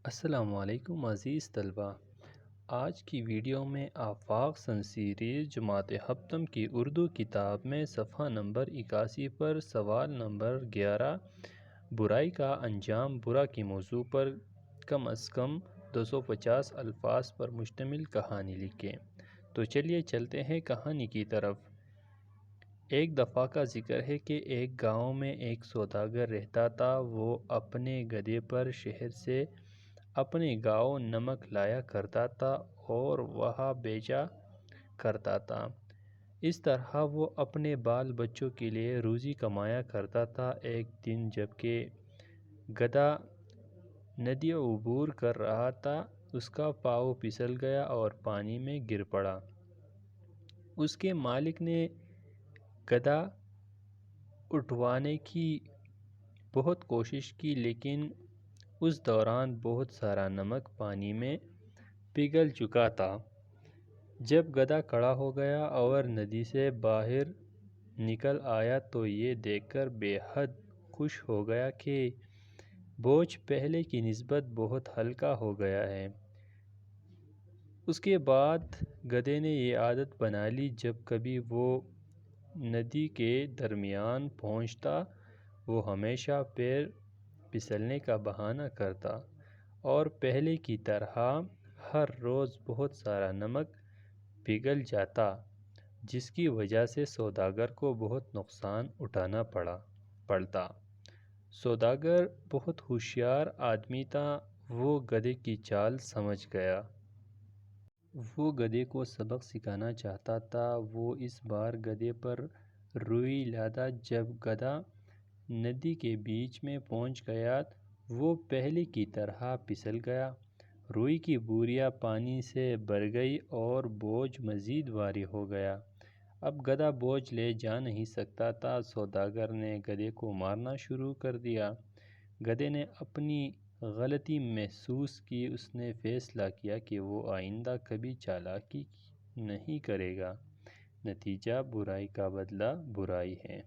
السلام علیکم عزیز طلبہ۔ آج کی ویڈیو میں آفاق سنگ سیریز جماعت ہفتم کی اردو کتاب میں صفحہ نمبر 81 پر سوال نمبر 11 برائی کا انجام برا کے موضوع پر کم از کم 250 الفاظ پر مشتمل کہانی لکھیں۔ تو چلیے چلتے ہیں کہانی کی طرف۔ ایک دفعہ کا ذکر ہے کہ ایک گاؤں میں ایک سوداگر رہتا تھا۔ وہ اپنے گدھے پر شہر سے اپنے گاؤں نمک لایا کرتا تھا اور وہاں بیچا کرتا تھا۔ اس طرح وہ اپنے بال بچوں کے لیے روزی کمایا کرتا تھا۔ ایک دن جب کہ گدھا ندی عبور کر رہا تھا، اس کا پاؤں پھسل گیا اور پانی میں گر پڑا۔ اس کے مالک نے گدھا اٹھوانے کی بہت کوشش کی، لیکن اس دوران بہت سارا نمک پانی میں پگھل چکا تھا۔ جب گدھا کھڑا ہو گیا اور ندی سے باہر نکل آیا تو یہ دیکھ کر بے حد خوش ہو گیا کہ بوجھ پہلے کی نسبت بہت ہلکا ہو گیا ہے۔ اس کے بعد گدھے نے یہ عادت بنا لی، جب کبھی وہ ندی کے درمیان پہنچتا، وہ ہمیشہ پیر پھسلنے کا بہانہ کرتا اور پہلے کی طرح ہر روز بہت سارا نمک پگھل جاتا، جس کی وجہ سے سوداگر کو بہت نقصان اٹھانا پڑتا۔ سوداگر بہت ہوشیار آدمی تھا۔ وہ گدھے کی چال سمجھ گیا۔ وہ گدھے کو سبق سکھانا چاہتا تھا۔ وہ اس بار گدھے پر روئی لادا۔ جب گدھا ندی کے بیچ میں پہنچ گیا، وہ پہلے کی طرح پھسل گیا۔ روئی کی بوریاں پانی سے بھر گئیں اور بوجھ مزید بھاری ہو گیا۔ اب گدھا بوجھ لے جا نہیں سکتا تھا۔ سوداگر نے گدھے کو مارنا شروع کر دیا۔ گدھے نے اپنی غلطی محسوس کی۔ اس نے فیصلہ کیا کہ وہ آئندہ کبھی چالاکی نہیں کرے گا۔ نتیجہ، برائی کا بدلہ برائی ہے۔